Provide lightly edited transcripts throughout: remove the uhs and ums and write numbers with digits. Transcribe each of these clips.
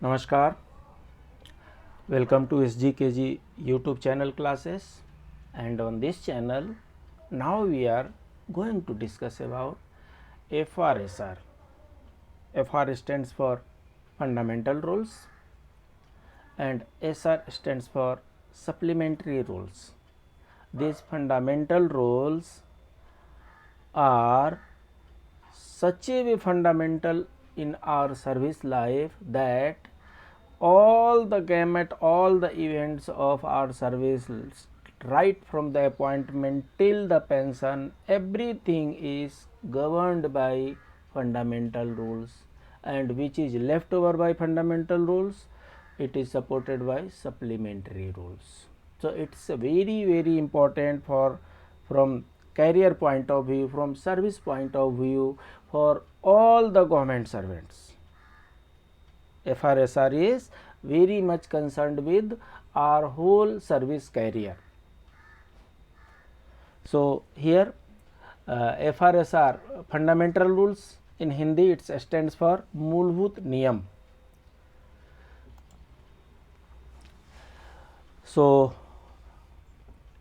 Namaskar, welcome to SGKG YouTube channel classes, and on this channel now we are going to discuss about FRSR. FR stands for fundamental rules and SR stands for supplementary rules. These fundamental rules are such a way fundamental in our service life that all the gamut, all the events of our service, right from the appointment till the pension, everything is governed by fundamental rules, and which is left over by fundamental rules, it is supported by supplementary rules. So it's very important for from career point of view, from service point of view, for all the government servants. FRSR is very much concerned with our whole service career. So here FRSR fundamental rules, in Hindi it stands for मूलभूत नियम. So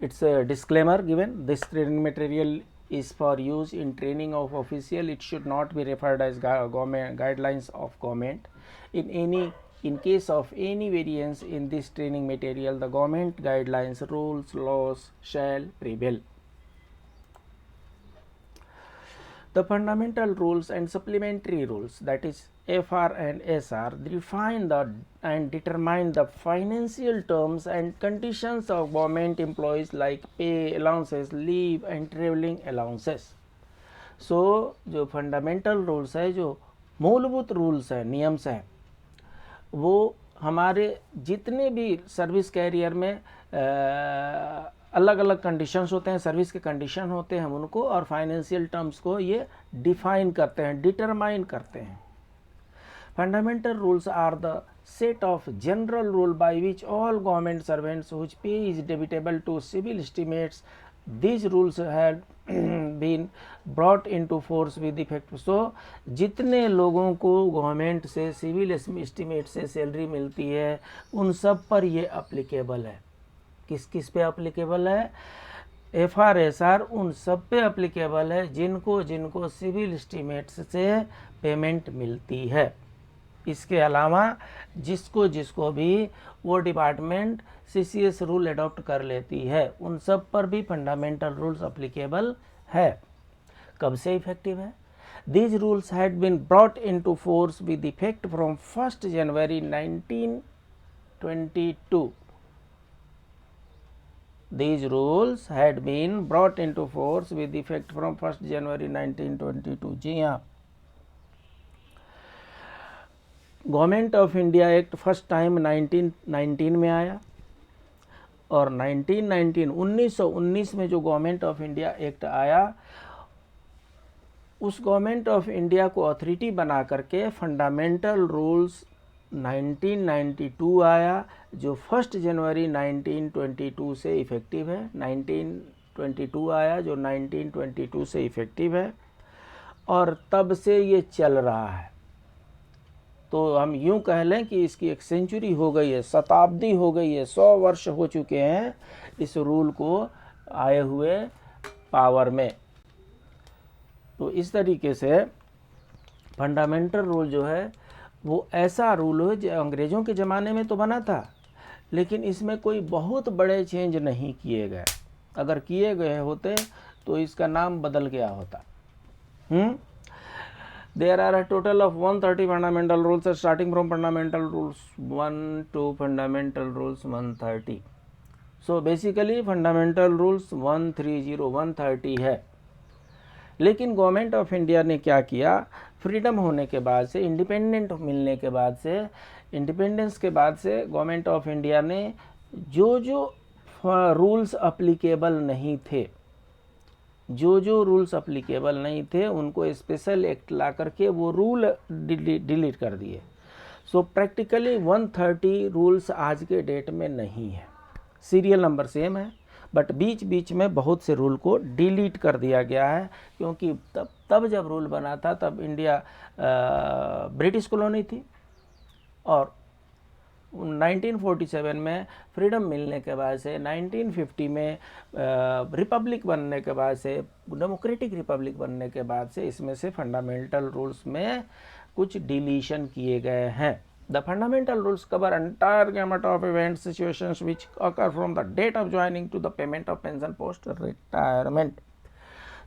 it's a disclaimer given, this training material is for use in training of official. It should not be referred as government guidelines of government. In case of any variance in this training material, the government guidelines, rules, laws shall prevail. The fundamental rules and supplementary rules, that is FR and SR, define and determine the financial terms and conditions of government employees like pay, allowances, leave and traveling allowances. So जो fundamental rules है, जो मूलभूत rules है, नियम्स हैं, वो हमारे जितने भी सर्विस कैरियर में अलग अलग कंडीशंस होते हैं, सर्विस के कंडीशन होते हैं, हम उनको और फाइनेंशियल टर्म्स को ये डिफाइन करते हैं, डिटरमाइन करते हैं. Fundamental rules are the set of general rule by which all government servants whose pay is debitable to civil estimates, these rules had been brought into force with effect. So जितने लोगों को government से civil estimate से salary मिलती है, उन सब पर ये अप्लीकेबल है. किस किस पे अप्लीकेबल है? FRSR उन सब पे अप्लीकेबल है जिनको सिविल एस्टिमेट्स से पेमेंट मिलती है. इसके अलावा जिसको भी वो डिपार्टमेंट CCS रूल अडॉप्ट कर लेती है, उन सब पर भी फंडामेंटल रूल्स अप्लीकेबल है. कब से इफेक्टिव है? These rules had been brought into force with effect from 1st January 1922. These rules had been brought into force with effect from 1st January 1922. जी हाँ, government of India act first time 1919 में आया, और 1919 में जो government of India act आया, उस government of India को authority बना करके फंडामेंटल रूल्स 1992 आया, जो 1 जनवरी 1922 से इफेक्टिव है. 1922 आया जो 1922 से इफेक्टिव है, और तब से ये चल रहा है. तो हम यूं कह लें कि इसकी एक सेंचुरी हो गई है, शताब्दी हो गई है, 100 वर्ष हो चुके हैं इस रूल को आए हुए पावर में. तो इस तरीके से फंडामेंटल रूल जो है वो ऐसा रूल है जो अंग्रेज़ों के ज़माने में तो बना था, लेकिन इसमें कोई बहुत बड़े चेंज नहीं किए गए. अगर किए गए होते तो इसका नाम बदल गया होता. There are a total of 130 fundamental rules, starting from fundamental rules 1 to fundamental rules 130. So basically fundamental rules 130 है. लेकिन गवर्नमेंट ऑफ इंडिया ने क्या किया, फ्रीडम होने के बाद से, इंडिपेंडेंट मिलने के बाद से, इंडिपेंडेंस के बाद से गवर्नमेंट ऑफ इंडिया ने जो रूल्स अप्लीकेबल नहीं थे, जो रूल्स अप्लीकेबल नहीं थे, उनको स्पेशल एक्ट ला करके वो रूल डिलीट कर दिए. सो प्रैक्टिकली 130 रूल्स आज के डेट में नहीं है. सीरियल नंबर सेम है, बट बीच में बहुत से रूल को डिलीट कर दिया गया है, क्योंकि तब जब रूल बना था तब इंडिया ब्रिटिश कॉलोनी थी, और 1947 में फ्रीडम मिलने के बाद से, 1950 में रिपब्लिक बनने के बाद से, डेमोक्रेटिक रिपब्लिक बनने के बाद से इसमें से फंडामेंटल रूल्स में कुछ डिलीशन किए गए हैं. The fundamental rules cover entire gamut of event situations which occur from the date of joining to the payment of pension post retirement.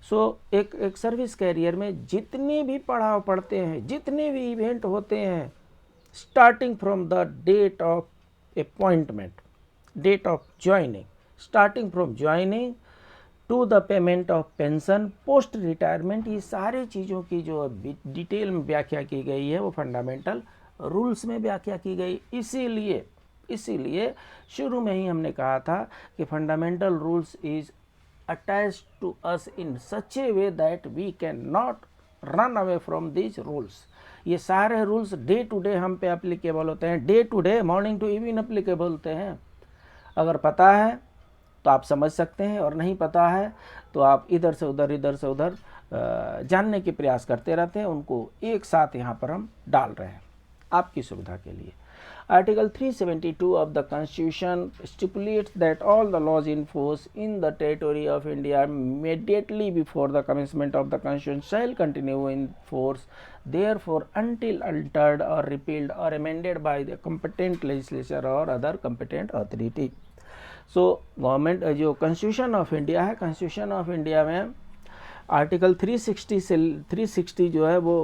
So एक सर्विस कैरियर में जितने भी पड़ाव पड़ते हैं, जितने भी इवेंट होते हैं, starting from the date of appointment, date of joining, starting from joining to the payment of pension post retirement, ये सारी चीज़ों की जो डिटेल में व्याख्या की गई है वो फंडामेंटल रूल्स में व्याख्या की गई. इसीलिए शुरू में ही हमने कहा था कि fundamental rules is attached to us in such a way that we can not run away from these rules. ये सारे रूल्स डे टू डे हम पे अप्लीकेबल होते हैं, day to day, morning to evening applicable होते हैं. अगर पता है तो आप समझ सकते हैं, और नहीं पता है तो आप इधर से उधर जानने के प्रयास करते रहते हैं. उनको एक साथ यहाँ पर हम डाल रहे हैं आपकी सुविधा के लिए. Article 372 of the Constitution stipulates that all the laws in force in the territory of India immediately before the commencement of the Constitution shall continue in force, therefore until altered or repealed or amended by the competent legislature or other competent authority. So government जो constitution of India है, constitution of India में article 360 से 360 जो है वो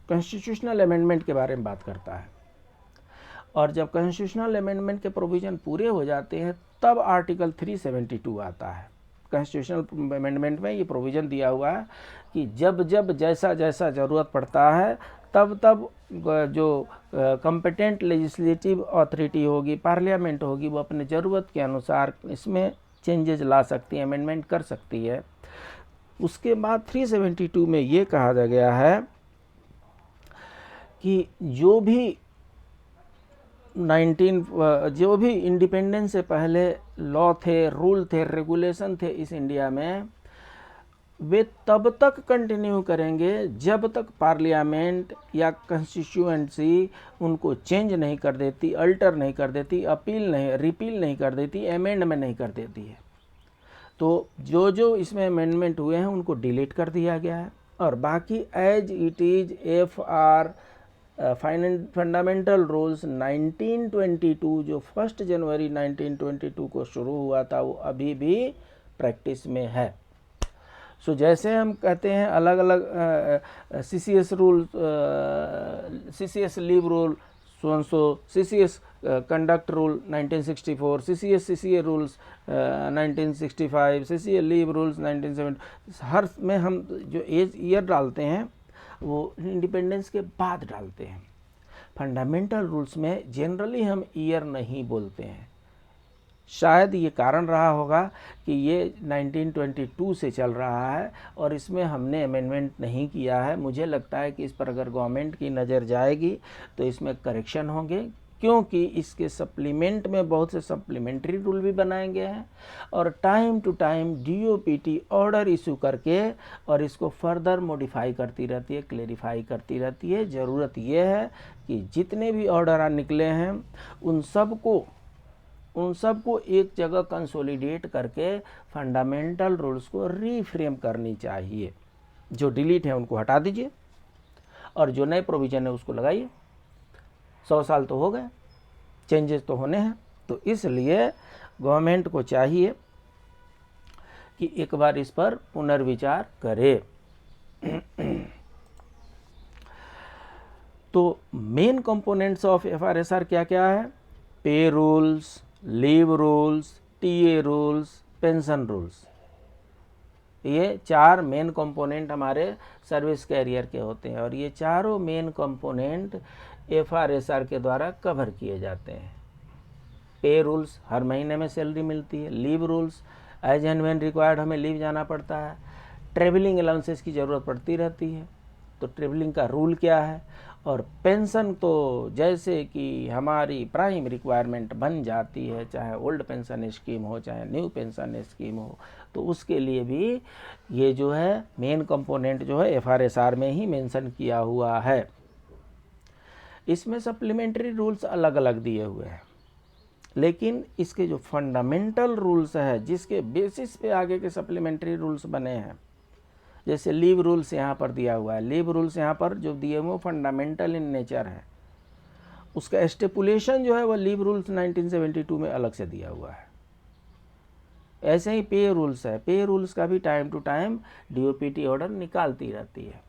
constitutional amendment के बारे में बात करता है. और जब कॉन्स्टिट्यूशनल अमेंडमेंट के प्रोविज़न पूरे हो जाते हैं तब आर्टिकल 372 आता है. कॉन्स्टिट्यूशनल अमेंडमेंट में ये प्रोविज़न दिया हुआ है कि जब जैसा ज़रूरत पड़ता है तब जो कॉम्पिटेंट लेजिस्लेटिव अथॉरिटी होगी, पार्लियामेंट होगी, वो अपने ज़रूरत के अनुसार इसमें चेंजेस ला सकती है, अमेंडमेंट कर सकती है. उसके बाद 372 में ये कहा गया है कि जो भी इंडिपेंडेंस से पहले लॉ थे, रूल थे, रेगुलेशन थे इस इंडिया में, वे तब तक कंटिन्यू करेंगे जब तक पार्लियामेंट या कॉन्स्टिट्यूएंसी उनको चेंज नहीं कर देती, अल्टर नहीं कर देती, रिपील नहीं कर देती, अमेंडमेंट नहीं कर देती है. तो जो इसमें अमेंडमेंट हुए हैं उनको डिलीट कर दिया गया है, और बाकी as it is FR fundamental rules 1922 जो 1 जनवरी 1922 को शुरू हुआ था वो अभी भी प्रैक्टिस में है. सो जैसे हम कहते हैं अलग अलग CCS rule, CCS leave rule, CCS conduct rule 1964, CCA rules 1965, CCA leave rules 1970, हर में हम जो ईयर डालते हैं वो इंडिपेंडेंस के बाद डालते हैं. फंडामेंटल रूल्स में जनरली हम ईयर नहीं बोलते हैं. शायद ये कारण रहा होगा कि ये 1922 से चल रहा है और इसमें हमने अमेंडमेंट नहीं किया है. मुझे लगता है कि इस पर अगर गवर्नमेंट की नज़र जाएगी तो इसमें करेक्शन होंगे, क्योंकि इसके सप्लीमेंट में बहुत से सप्लीमेंट्री रूल भी बनाए गए हैं, और time to time DOPT order issue करके और इसको फर्दर मॉडिफाई करती रहती है, क्लेरिफाई करती रहती है. ज़रूरत ये है कि जितने भी ऑर्डर निकले हैं उन सबको एक जगह कंसोलिडेट करके फंडामेंटल रूल्स को रीफ्रेम करनी चाहिए. जो डिलीट है उनको हटा दीजिए और जो नए प्रोविज़न है उसको लगाइए. 100 साल तो हो गए, चेंजेस तो होने हैं. तो इसलिए गवर्नमेंट को चाहिए कि एक बार इस पर पुनर्विचार करे. तो मेन कंपोनेंट्स ऑफ FRSR क्या क्या है? Pay rules, leave rules, TA rules, pension rules. ये 4 मेन कंपोनेंट हमारे सर्विस कैरियर के होते हैं, और ये चारों मेन कंपोनेंट FRSR के द्वारा कवर किए जाते हैं. पे रूल्स, हर महीने में सैलरी मिलती है. Leave rules, as and when required हमें लीव जाना पड़ता है. ट्रेवलिंग अलाउंसेस की ज़रूरत पड़ती रहती है, तो ट्रेवलिंग का रूल क्या है. और पेंशन तो जैसे कि हमारी प्राइम रिक्वायरमेंट बन जाती है, चाहे ओल्ड पेंशन स्कीम हो चाहे न्यू पेंशन स्कीम हो, तो उसके लिए भी ये जो है मेन कंपोनेंट जो है FRSR में ही मेंशन किया हुआ है. इसमें सप्लीमेंट्री रूल्स अलग अलग दिए हुए हैं, लेकिन इसके जो फंडामेंटल रूल्स है जिसके बेसिस पे आगे के सप्लीमेंट्री रूल्स बने हैं, जैसे लीव रूल्स यहाँ पर दिया हुआ है। लीव रूल्स यहाँ पर जो दिए हुए फंडामेंटल इन नेचर है, उसका स्टेपुलेशन जो है वह लीव रूल्स 1972 में अलग से दिया हुआ है। ऐसे ही पे रूल्स है, पे रूल्स का भी time to time DOPT order निकालती रहती है।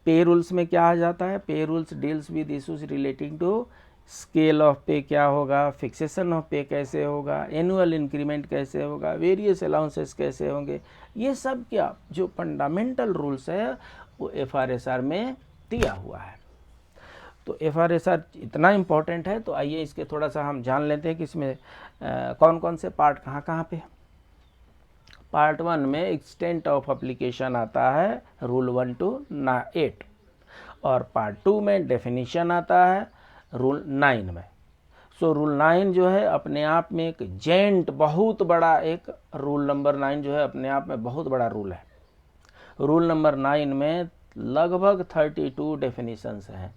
पे रूल्स में क्या आ जाता है, pay rules deals with issues relating to scale of pay क्या होगा, फिक्सेशन ऑफ पे कैसे होगा, एनुअल इंक्रीमेंट कैसे होगा, वेरियस अलाउंसेस कैसे होंगे, ये सब क्या जो फंडामेंटल रूल्स है वो एफआरएसआर में दिया हुआ है। तो एफआरएसआर इतना इम्पोर्टेंट है, तो आइए इसके थोड़ा सा हम जान लेते हैं कि इसमें कौन कौन से पार्ट कहाँ कहाँ पे। पार्ट 1 में एक्सटेंट ऑफ एप्लीकेशन आता है, रूल 1 to 8, और पार्ट 2 में डेफिनेशन आता है रूल 9 में। सो रूल 9 जो है अपने आप में एक जेंट बहुत बड़ा एक रूल नंबर 9 जो है अपने आप में बहुत बड़ा रूल है। रूल नंबर 9 में लगभग 32 डेफिनेशंस हैं।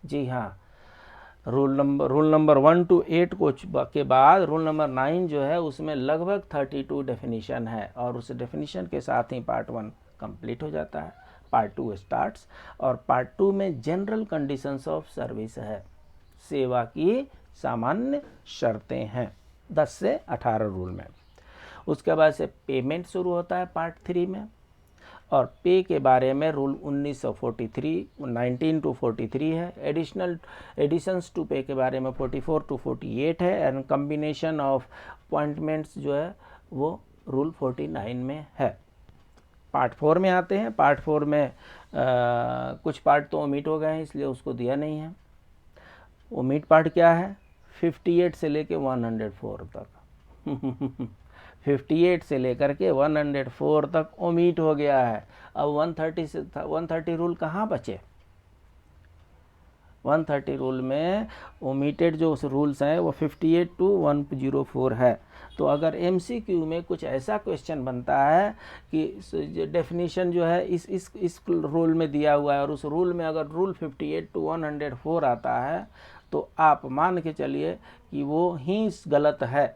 जी हाँ, रूल नंबर 1 to 8 को के बाद रूल नंबर 9 जो है उसमें लगभग 32 डेफिनेशन है, और उस डेफिनेशन के साथ ही पार्ट 1 कंप्लीट हो जाता है, पार्ट 2 स्टार्ट्स। और पार्ट 2 में जनरल कंडीशंस ऑफ सर्विस है, सेवा की सामान्य शर्तें हैं 10 से 18 रूल में। उसके बाद से पेमेंट शुरू होता है पार्ट 3 में, और पे के बारे में रूल 19 to 43 है। एडिशंस टू पे के बारे में 44 to 48 है, एंड कम्बिनेशन ऑफ अपॉइंटमेंट्स जो है वो रूल 49 में है। पार्ट 4 में आते हैं। पार्ट 4 में कुछ पार्ट तो ओमिट हो गए हैं इसलिए उसको दिया नहीं है। ओमिट पार्ट क्या है, 58 से लेके 104 तक 58 से लेकर के 104 तक ओमिट हो गया है। अब 130 रूल कहाँ बचे। 130 रूल में ओमिटेड जो रूल्स हैं वो 58 to 104 है। तो अगर एमसीक्यू में कुछ ऐसा क्वेश्चन बनता है कि डेफिनेशन जो है इस रूल में दिया हुआ है, और उस रूल में अगर रूल 58 to 104 आता है, तो आप मान के चलिए कि वो ही गलत है,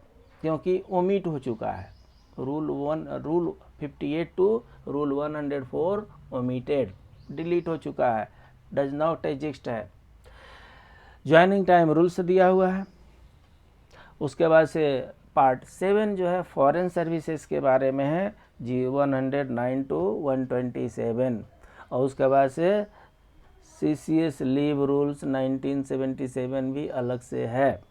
क्योंकि ओमिट हो चुका है। Rule 58 to rule 104 omitted, delete हो चुका है, डज नॉट एग्जिस्ट है। ज्वाइनिंग टाइम रूल्स दिया हुआ है। उसके बाद से पार्ट 7 जो है फॉरेन सर्विसेज के बारे में है जी, 109 to 127, और उसके बाद से सीसीएस लीव रूल्स 1977 भी अलग से है।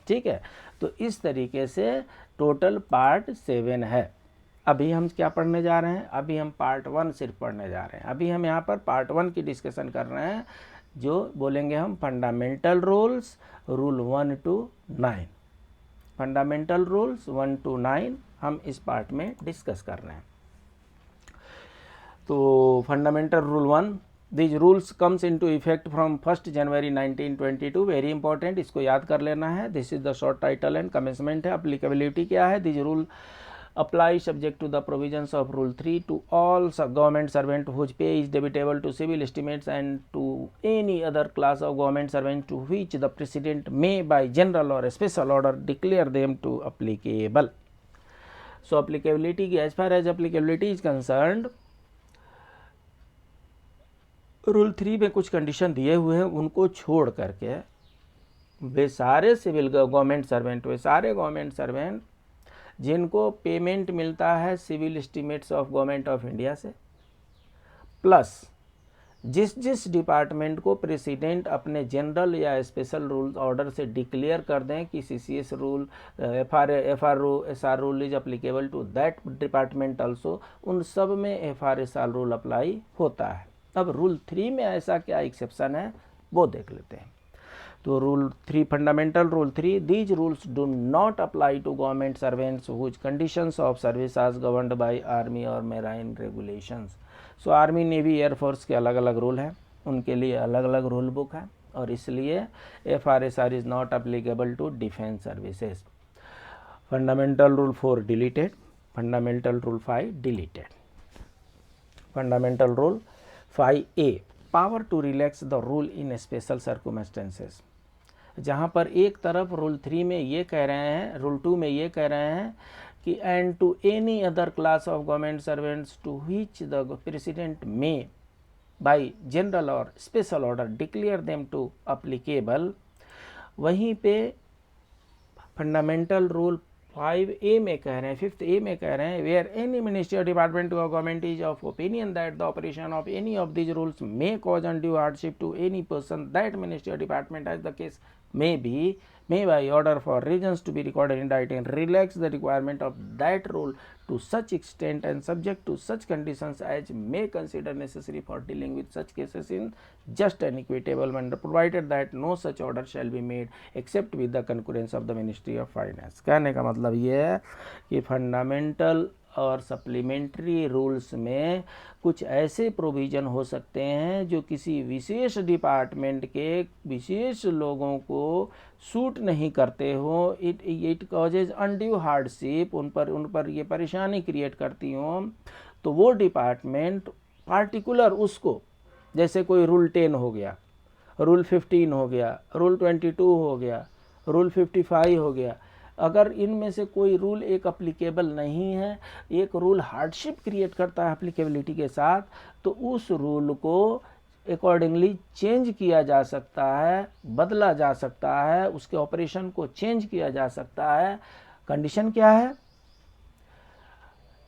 ठीक है, तो इस तरीके से टोटल पार्ट 7 है। अभी हम क्या पढ़ने जा रहे हैं, अभी हम पार्ट 1 सिर्फ पढ़ने जा रहे हैं। अभी हम यहाँ पर पार्ट 1 की डिस्कशन कर रहे हैं, जो बोलेंगे हम fundamental rules rule 1 to 9। Fundamental rules 1 to 9 हम इस पार्ट में डिस्कस कर रहे हैं। तो fundamental rule 1, These rules comes into effect from 1st January 1922, very important, इसको याद कर लेना है। This is the short title and commencement है। अप्लीकेबिलिटी क्या है, this rule apply subject to the provisions of rule 3 to all government servant whose pay is debitable to civil estimates and to any other class of government servant to which the president may by general or special order declare them to applicable. So applicability, as far as applicability is concerned, rule 3 में कुछ condition दिए हुए हैं, उनको छोड़ करके वे सारे civil government servant, वे सारे गवर्नमेंट सर्वेंट जिनको पेमेंट मिलता है civil estimates of government of India से, प्लस जिस डिपार्टमेंट को प्रेसिडेंट अपने जनरल या स्पेशल रूल ऑर्डर से डिक्लेयर कर दें कि CCS rule, FR rule is applicable to that department also, उन सब में एफआरएसआर रूल अप्लाई होता है। अब रूल 3 में ऐसा क्या एक्सेप्शन है वो देख लेते हैं। तो rule 3, fundamental rule 3, these rules do not apply to government servants whose conditions of service are governed by army or marine regulations. So army, navy, air force के अलग अलग रूल हैं, उनके लिए अलग अलग रूल बुक है, और इसलिए FRSR is not applicable to defence services. Fundamental rule 4 deleted, fundamental rule 5 deleted. Fundamental rule 5A, power to relax the rule in special circumstances. जहाँ पर एक तरफ रूल 3 में ये कह रहे हैं, रूल 2 में ये कह रहे हैं कि and to any other class of government servants to which the president may by general और special order declare them to applicable, वहीं पे फंडामेंटल रूल 5A में कह रहे हैं, 5th A में कह रहे हैं, वेयर एनी मिनिस्ट्री और department of government is of opinion that the operation of any of these rules may cause undue hardship to any person that ministry और department as the case may by order for reasons to be recorded in writing relax the requirement of that rule to such extent and subject to such conditions as may consider necessary for dealing with such cases in just and equitable manner, provided that no such order shall be made except with the concurrence of the Ministry of Finance। कहने का मतलब ये है कि fundamental और supplementary rules में कुछ ऐसे प्रोविज़न हो सकते हैं जो किसी विशेष डिपार्टमेंट के विशेष लोगों को सूट नहीं करते हो, इट कॉजेज अनड्यू हार्डशिप, उन पर ये परेशानी क्रिएट करती हो, तो वो डिपार्टमेंट पार्टिकुलर उसको, जैसे कोई रूल 10 हो गया, रूल 15 हो गया, रूल 22 हो गया, रूल 55 हो गया, अगर इनमें से कोई रूल एक अप्लीकेबल नहीं है, एक रूल हार्डशिप क्रिएट करता है अप्लीकेबिलिटी के साथ, तो उस रूल को अकॉर्डिंगली चेंज किया जा सकता है, बदला जा सकता है, उसके ऑपरेशन को चेंज किया जा सकता है। कंडीशन क्या है?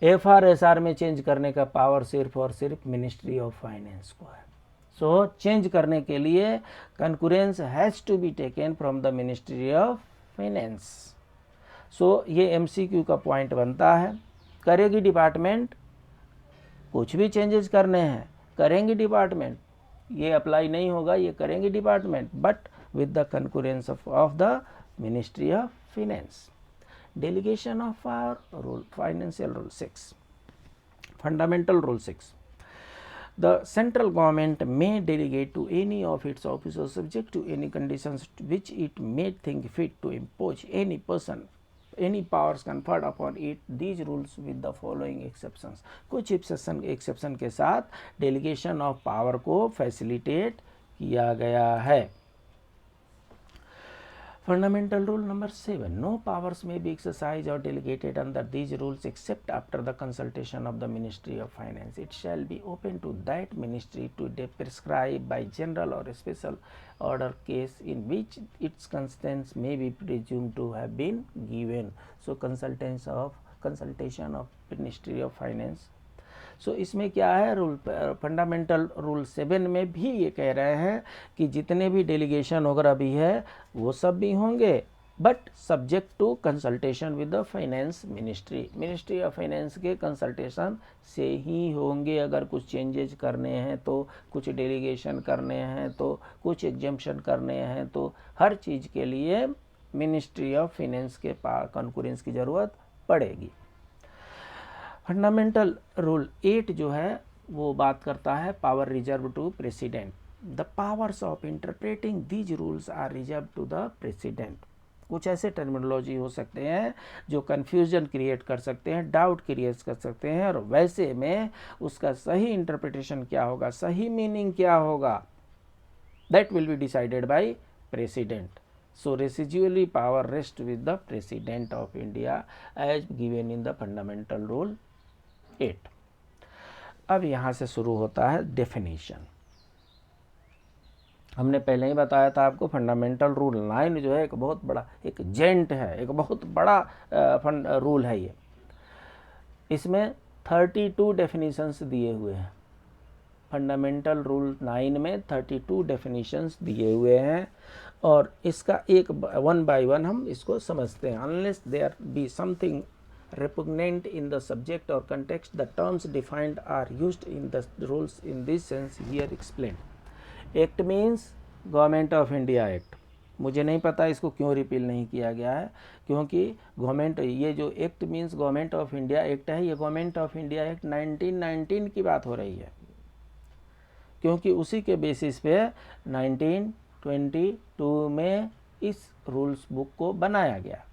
FR/SR में चेंज करने का पावर सिर्फ और सिर्फ मिनिस्ट्री ऑफ फाइनेंस को है। सो चेंज करने के लिए concurrence has to be taken from the ministry of finance. So ये MCQ का पॉइंट बनता है। करेगी डिपार्टमेंट, कुछ भी चेंजेस करने हैं करेंगी डिपार्टमेंट, ये अप्लाई नहीं होगा, ये करेंगी department, but with the concurrence of the ministry of finance. Delegation of power rule, financial rule 6, fundamental rule 6। The central government may delegate to any of its officers subject to any conditions which it may think fit to impose any person any powers conferred upon it these rules with the following exceptions। कुछ exception के साथ delegation of power को facilitate किया गया है। Fundamental rule number 7, no powers may be exercised or delegated under these rules except after the consultation of the Ministry of Finance. It shall be open to that ministry to prescribe by general or special order case in which its consent may be presumed to have been given। So consultation of Ministry of Finance। सो इसमें क्या है, rule fundamental rule 7 में भी ये कह रहे हैं कि जितने भी डेलीगेशन वगैरह भी है वो सब भी होंगे, but subject to consultation with the finance ministry of finance के कंसल्टेशन से ही होंगे। अगर कुछ चेंजेज करने हैं तो, कुछ डेलीगेशन करने हैं तो, कुछ एग्जेम्पशन करने हैं तो, हर चीज़ के लिए मिनिस्ट्री ऑफ फाइनेंस के कंकरेंस की ज़रूरत पड़ेगी। फंडामेंटल रूल 8 जो है वो बात करता है power reserve to president. The powers of interpreting these rules are reserve to the president. कुछ ऐसे टर्मिनोलॉजी हो सकते हैं जो कन्फ्यूजन क्रिएट कर सकते हैं, डाउट क्रिएट कर सकते हैं, और वैसे में उसका सही इंटरप्रिटेशन क्या होगा, सही मीनिंग क्या होगा, that will be decided by president. So residually power rests with the President of India as given in the Fundamental Rule 8। अब यहाँ से शुरू होता है डेफिनेशन। हमने पहले ही बताया था आपको फंडामेंटल रूल 9 जो है एक बहुत बड़ा एक जेंट है, एक बहुत बड़ा रूल है ये। इसमें 32 डेफिनेशंस दिए हुए हैं। फंडामेंटल रूल 9 में 32 डेफिनेशंस दिए हुए हैं, और इसका एक 1 by 1 हम इसको समझते हैं। Unless there be something repugnant in the subject or context, the terms defined are used in the rules in this sense here explained। Act means government of India act. मुझे नहीं पता इसको क्यों रिपील नहीं किया गया है, क्योंकि गवर्नमेंट, ये जो act means government of India act है, ये गवर्नमेंट ऑफ इंडिया एक्ट 1919 की बात हो रही है, क्योंकि उसी के बेसिस पे 1922 में इस रूल्स बुक को बनाया गया।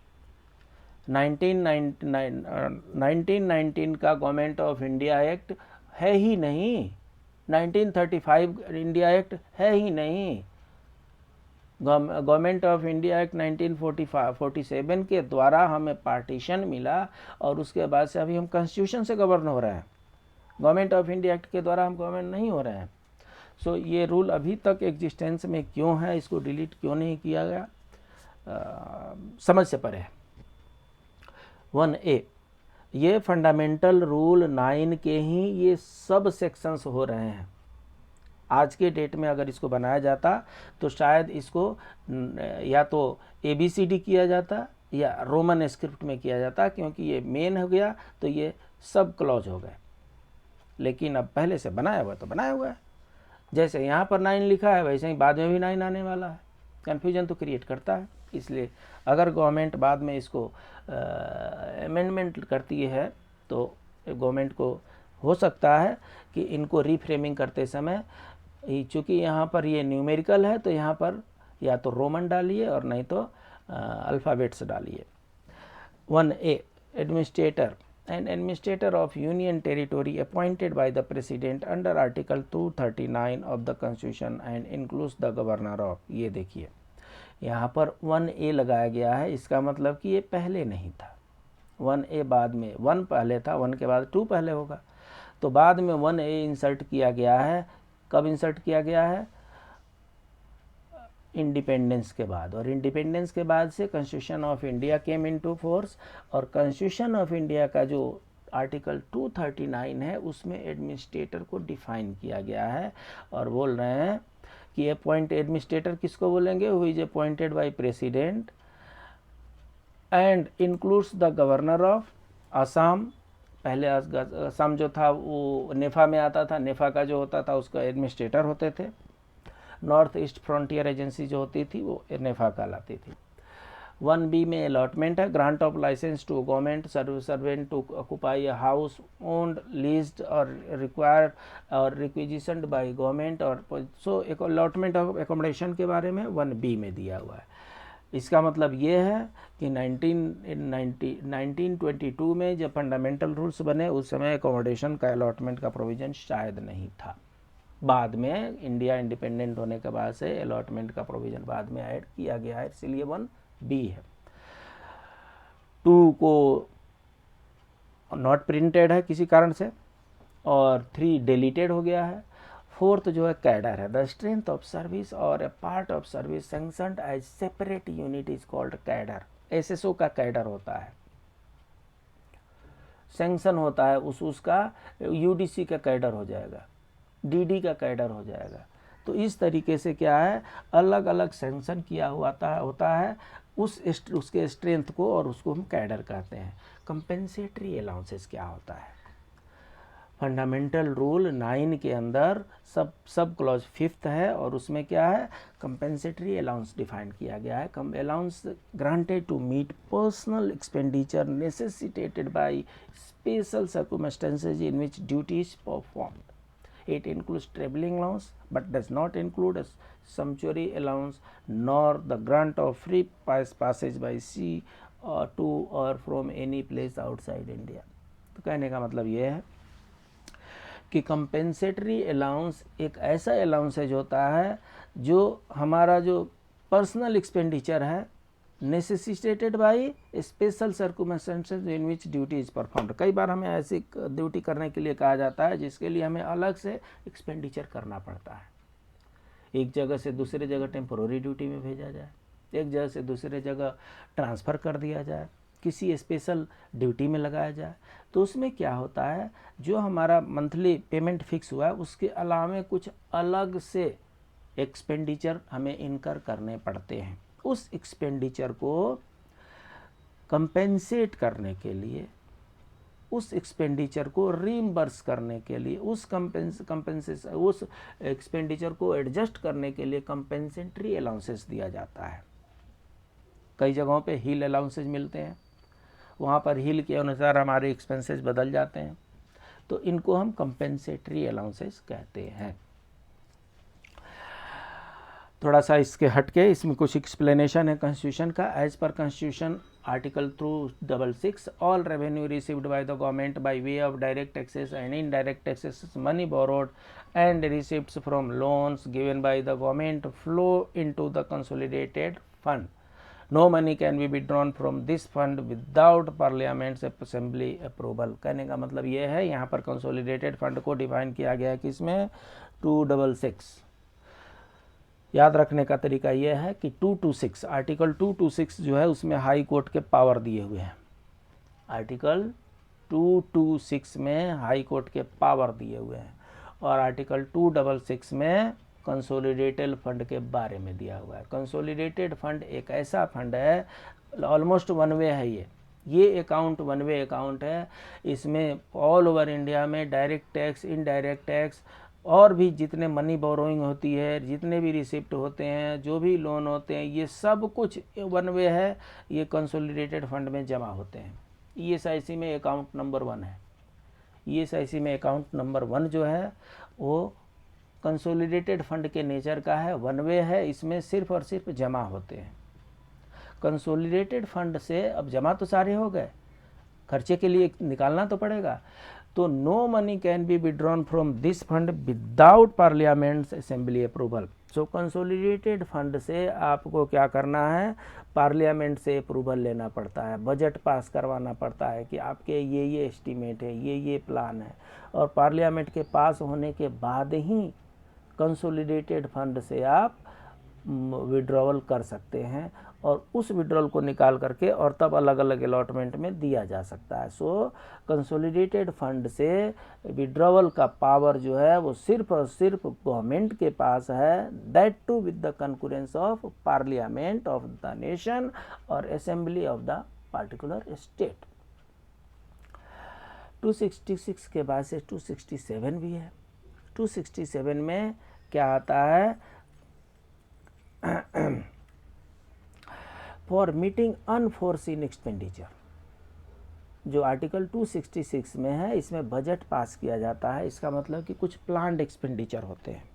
1919 का गवर्नमेंट ऑफ इंडिया एक्ट है ही नहीं, 1935 इंडिया एक्ट है ही नहीं। गवर्नमेंट ऑफ इंडिया एक्ट 1947 के द्वारा हमें पार्टीशन मिला और उसके बाद से अभी हम कॉन्स्टिट्यूशन से गवर्न हो रहे हैं। गवर्नमेंट ऑफ इंडिया एक्ट के द्वारा हम गवर्नमेंट नहीं हो रहे हैं। सो ये रूल अभी तक एग्जिस्टेंस में क्यों है, इसको डिलीट क्यों नहीं किया गया, समझ से परे है। 1A, ये फंडामेंटल रूल 9 के ही ये सब सेक्शंस हो रहे हैं। आज के डेट में अगर इसको बनाया जाता तो शायद इसको या तो ABCD किया जाता या रोमन स्क्रिप्ट में किया जाता, क्योंकि ये मेन हो गया तो ये सब क्लॉज हो गए। लेकिन अब पहले से बनाया हुआ तो बनाया हुआ है, जैसे यहाँ पर 9 लिखा है वैसे ही बाद में भी 9 आने वाला है। कन्फ्यूजन तो क्रिएट करता है। इसलिए अगर गवर्नमेंट बाद में इसको अमेंडमेंट करती है तो गवर्नमेंट को हो सकता है कि इनको रीफ्रेमिंग करते समय, चूँकि यहाँ पर ये न्यूमेरिकल है तो यहाँ पर या तो रोमन डालिए और नहीं तो अल्फ़ाबेट्स डालिए। 1A, administrator an administrator of union territory appointed by the president under article 239 of the constitution and includes the governor of। ये देखिए यहाँ पर 1A लगाया गया है, इसका मतलब कि ये पहले नहीं था। 1A बाद में, 1 पहले था, 1 के बाद 2 पहले होगा, तो बाद में 1A इंसर्ट किया गया है। कब इंसर्ट किया गया है? इंडिपेंडेंस के बाद। और इंडिपेंडेंस के बाद से constitution of India came into force, और कॉन्स्टिट्यूशन ऑफ इंडिया का जो आर्टिकल 239 है उसमें एडमिनिस्ट्रेटर को डिफाइन किया गया है और बोल रहे हैं कि अपॉइंट एडमिनिस्ट्रेटर किसको बोलेंगे? Who is appointed by president and includes the governor of Assam. पहले असम जो था वो नेफा में आता था, नेफा का जो होता था उसका एडमिनिस्ट्रेटर होते थे। नॉर्थ ईस्ट फ्रंटियर एजेंसी जो होती थी वो नेफा कहलाती थी। 1B में अलॉटमेंट है, grant of licence to government servant to occupy a house owned leased or required or requisitioned by government. और सो एक अलॉटमेंट ऑफ एकोमोडेशन के बारे में 1B में दिया हुआ है। इसका मतलब ये है कि 1922 में जब फंडामेंटल रूल्स बने उस समय एकोमोडेशन का अलॉटमेंट का प्रोविज़न शायद नहीं था। बाद में इंडिया इंडिपेंडेंट होने के बाद से अलॉटमेंट का प्रोविज़न बाद में ऐड किया गया है, इसलिए 1B है। 2 को नॉट प्रिंटेड है किसी कारण से, और 3 डिलीटेड हो गया है। 4th जो है कैडर है, द स्ट्रेंथ ऑफ सर्विस और a part of service sanctioned as separate unit is called cadre. SSO का कैडर होता है, सैंक्शन होता है उसका UDC का कैडर हो जाएगा, DD का कैडर हो जाएगा। तो इस तरीके से क्या है, अलग अलग सैंक्शन किया हुआ होता है उसके स्ट्रेंथ को, और उसको हम कैडर कहते हैं। कंपेंसेटरी अलाउंसेस क्या होता है? फंडामेंटल रूल 9 के अंदर सब क्लॉज 5th है और उसमें क्या है, कंपेंसेटरी अलाउंस डिफाइन किया गया है। Allowance granted to meet personal expenditure necessitated by special circumstances in which duty is performed. It includes traveling allowance but does not include a sumptuary allowance nor the grant of free passage by sea to or from any place outside India। तो कहने का मतलब ये है कि compensatory allowance एक ऐसा allowances होता है जो हमारा जो पर्सनल एक्सपेंडिचर है necessitated by special circumstances in which duty is performed. कई बार हमें ऐसी ड्यूटी करने के लिए कहा जाता है जिसके लिए हमें अलग से एक्सपेंडिचर करना पड़ता है। एक जगह से दूसरे जगह टेम्पोररी ड्यूटी में भेजा जाए, एक जगह से दूसरे जगह ट्रांसफ़र कर दिया जाए, किसी स्पेशल ड्यूटी में लगाया जाए, तो उसमें क्या होता है, जो हमारा मंथली पेमेंट फिक्स हुआ है उसके अलावा कुछ अलग से एक्सपेंडिचर हमें इनकर करने पड़ते हैं। उस एक्सपेंडिचर को कंपेंसेट करने के लिए, उस एक्सपेंडिचर को रीइंबर्स करने के लिए, उस एक्सपेंडिचर को एडजस्ट करने के लिए कंपेंसेटरी अलाउंसेस दिया जाता है। कई जगहों पे हिल अलाउंसेस मिलते हैं, वहाँ पर हिल के अनुसार हमारे एक्सपेंसेस बदल जाते हैं, तो इनको हम कंपेंसेटरी अलाउंसेस कहते हैं। थोड़ा सा इसके हटके इसमें कुछ एक्सप्लेनेशन है कॉन्स्टिट्यूशन का। As per constitution article 266 all revenue received by the government by way of direct taxes and indirect taxes, money borrowed and receipts from loans given by the government flow into the consolidated fund. No money can be withdrawn from this fund without parliament's assembly approval. कहने का मतलब ये है, यहाँ पर consolidated fund को define किया गया है किसमें, 266। याद रखने का तरीका यह है कि 226 आर्टिकल 226 जो है उसमें हाई कोर्ट के पावर दिए हुए हैं। आर्टिकल 226 में हाई कोर्ट के पावर दिए हुए हैं और आर्टिकल 266 में कंसोलिडेटेड फंड के बारे में दिया हुआ है। कंसोलिडेटेड फंड एक ऐसा फंड है, ऑलमोस्ट वन वे है ये अकाउंट वन वे अकाउंट है। इसमें ऑल ओवर इंडिया में डायरेक्ट टैक्स, इनडायरेक्ट टैक्स और भी जितने मनी बोरोइंग होती है, जितने भी रिसिप्ट होते हैं, जो भी लोन होते हैं, ये सब कुछ वन वे है, ये कंसोलिडेटेड फंड में जमा होते हैं। ईएसआईसी में अकाउंट नंबर 1 है। ईएसआईसी में अकाउंट नंबर 1 जो है वो कंसोलिडेटेड फंड के नेचर का है, वन वे है, इसमें सिर्फ और सिर्फ जमा होते हैं। कंसोलिडेटेड फंड से अब जमा तो सारे हो गए, खर्चे के लिए निकालना तो पड़ेगा, तो no money can be withdrawn from this fund without parliament's assembly approval. So consolidated fund से आपको क्या करना है, पार्लियामेंट से अप्रूवल लेना पड़ता है, बजट पास करवाना पड़ता है कि आपके ये एस्टीमेट है, ये प्लान है, और पार्लियामेंट के पास होने के बाद ही कंसोलिडेटेड फंड से आप विड्रॉवल कर सकते हैं और उस विड्रॉल को निकाल करके और तब अलग अलग अलॉटमेंट में दिया जा सकता है। सो कंसोलिडेटेड फंड से विड्रॉवल का पावर जो है वो सिर्फ और सिर्फ गवर्नमेंट के पास है, that too with the concurrence of parliament of the nation और assembly of the particular state. 266 के बाद से 267 भी है। 267 में क्या आता है, फॉर मीटिंग अनफोर्सीन एक्सपेंडिचर। जो आर्टिकल 266 में है इसमें बजट पास किया जाता है, इसका मतलब कि कुछ प्लान्ड एक्सपेंडिचर होते हैं।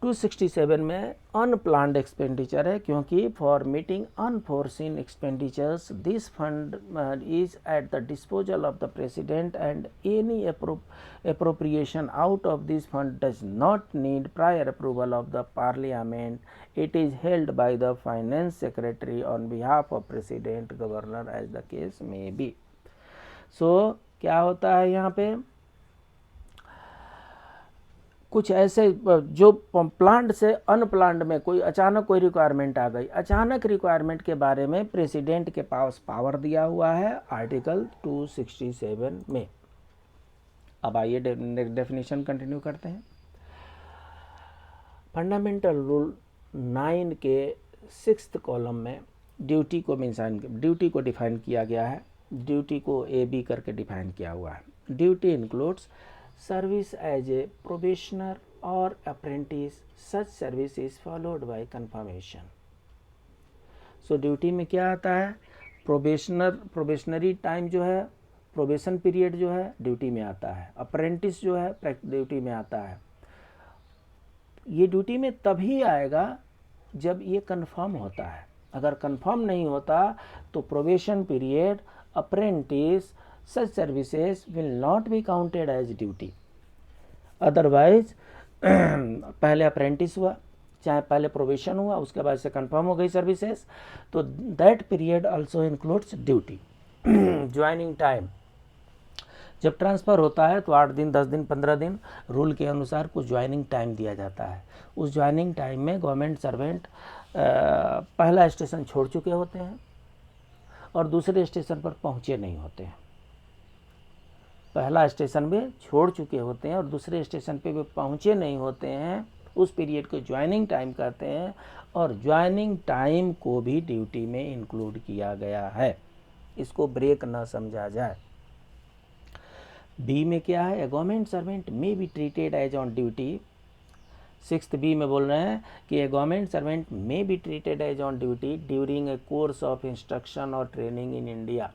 267 में अनप्लान्ड एक्सपेंडिचर है, क्योंकि for meeting unforeseen expenditures this fund is at the disposal of the president and any appropriation out of this fund does not need prior approval of the parliament. It is held by the finance secretary on behalf of president, governor as the case may be. So क्या होता है यहाँ पे, कुछ ऐसे जो planned से unplanned में कोई अचानक कोई रिक्वायरमेंट आ गई, अचानक रिक्वायरमेंट के बारे में प्रेसिडेंट के पास पावर दिया हुआ है आर्टिकल 267 में। अब आइए डेफिनेशन कंटिन्यू करते हैं। फंडामेंटल रूल 9 के 6th कॉलम में ड्यूटी को डिफाइन किया गया है। ड्यूटी को AB करके डिफाइन किया हुआ है। Duty includes service as a probationer और apprentice, such service is followed by confirmation. So duty में क्या आता है, प्रोबेशनरी टाइम जो है, प्रोबेशन पीरियड जो है ड्यूटी में आता है, अप्रेंटिस जो है ड्यूटी में आता है। ये ड्यूटी में तभी आएगा जब ये कंफर्म होता है। अगर कंफर्म नहीं होता तो probation period, apprentice, such services will not be counted as duty. Otherwise पहले अप्रेंटिस हुआ, चाहे पहले प्रोबेशन हुआ, उसके बाद से कंफर्म हो गई सर्विसेज, तो that period also includes duty. Joining time, जब ट्रांसफ़र होता है तो 8 दिन, 10 दिन, 15 दिन रूल के अनुसार कुछ ज्वाइनिंग टाइम दिया जाता है। उस ज्वाइनिंग टाइम में गवर्नमेंट सर्वेंट पहला स्टेशन छोड़ चुके होते हैं और दूसरे स्टेशन पर पहुंचे नहीं होते हैं। पहला स्टेशन में छोड़ चुके होते हैं और दूसरे स्टेशन पे भी पहुंचे नहीं होते हैं, उस पीरियड को ज्वाइनिंग टाइम कहते हैं और ज्वाइनिंग टाइम को भी ड्यूटी में इंक्लूड किया गया है। इसको ब्रेक ना समझा जाए। बी में क्या है, government servant may be treated as on duty. 6th B में बोल रहे हैं कि a government servant may be treated as on duty during a course of instruction और ट्रेनिंग इन इंडिया।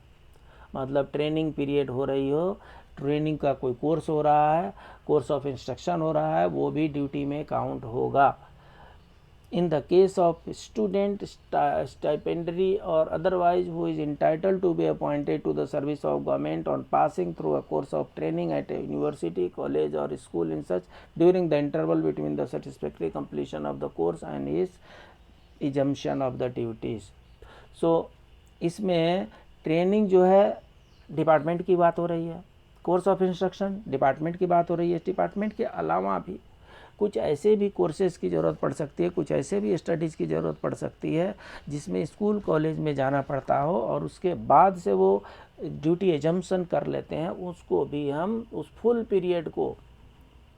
मतलब ट्रेनिंग पीरियड हो रही हो, ट्रेनिंग का कोई कोर्स हो रहा है, कोर्स ऑफ इंस्ट्रक्शन हो रहा है, वो भी ड्यूटी में काउंट होगा। in the case of student stipendiary or otherwise who is entitled to be appointed to the service of government on passing through a course of training at a university, college or school in such during the interval between the satisfactory completion of the course and his assumption of the duties. So इसमें training जो है department की बात हो रही है, course of instruction department की बात हो रही है। डिपार्टमेंट के अलावा भी कुछ ऐसे भी कोर्सेज़ की ज़रूरत पड़ सकती है, कुछ ऐसे भी स्टडीज़ की ज़रूरत पड़ सकती है जिसमें स्कूल कॉलेज में जाना पड़ता हो और उसके बाद से वो ड्यूटी एजम्पशन कर लेते हैं, उसको भी हम उस फुल पीरियड को,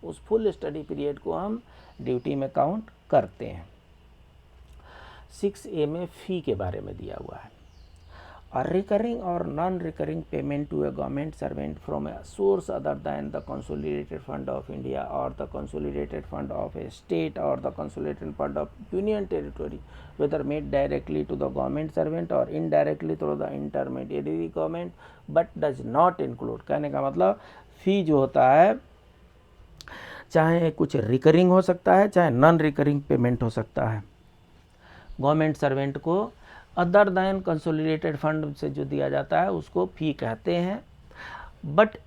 उस फुल स्टडी पीरियड को हम ड्यूटी में काउंट करते हैं। 6A में फ़ी के बारे में दिया हुआ है। A recurring or non-recurring payment to a government servant from a source other than the Consolidated Fund of India or the Consolidated Fund of a state or the Consolidated Fund of Union Territory, whether made directly to the government servant or indirectly through the intermediary government, but does not include, कहने का मतलब फ़ी जो होता है चाहे कुछ recurring हो सकता है चाहे नॉन रिकरिंग पेमेंट हो सकता है। गवर्नमेंट सर्वेंट को अदर दैन कंसोलिडेटेड फंड से जो दिया जाता है उसको फ़ी कहते हैं। But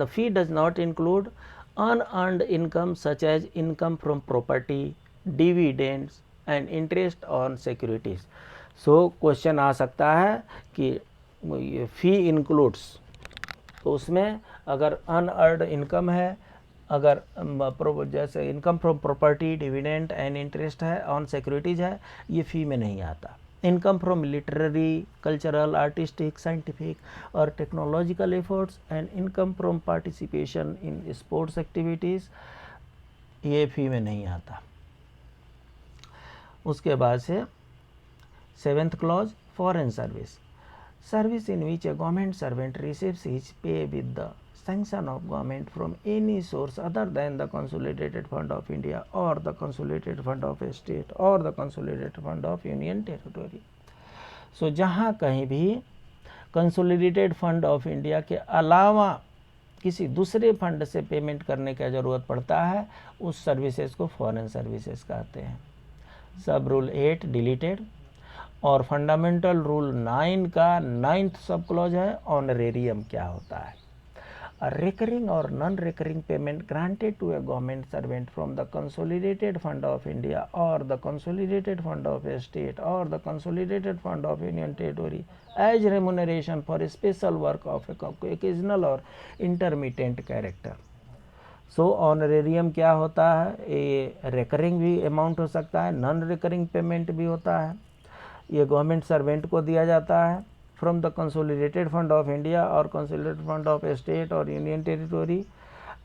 fee does not include unearned income such as income from property, dividends and interest on securities. So question आ सकता है कि फ़ी इंक्लूड्स, तो उसमें अगर अनअर्न्ड इनकम है, अगर जैसे income from property, dividend and interest है, ऑन सिक्योरिटीज़ है, ये फ़ी में नहीं आता। Income from literary, cultural, artistic, scientific और technological efforts and income from participation in sports activities, ये फ़ी में नहीं आता। उसके बाद से 7th clause, foreign service, service in which a government servant receives his pay with the sanction of government from any source other than the Consolidated Fund of India or the Consolidated Fund of a state or the Consolidated Fund of Union Territory. So जहाँ कहीं भी consolidated fund of India के अलावा किसी दूसरे fund से payment करने की ज़रूरत पड़ता है उस सर्विसेज को फॉरेन सर्विसेज कहते हैं। सब रूल 8 डिलीटेड और फंडामेंटल रूल 9 का 9th सब क्लॉज है ऑनरेरियम क्या होता है। A recurring or non-recurring payment granted to a government servant from the Consolidated Fund of India or the Consolidated Fund of a state or the Consolidated Fund of Union Territory as remuneration for a special work of a occasional or intermittent character. So honorarium क्या होता है, ये recurring भी amount हो सकता है, non recurring payment भी होता है। ये गवर्नमेंट सर्वेंट को दिया जाता है from the Consolidated Fund of India or Consolidated Fund of a state or Union Territory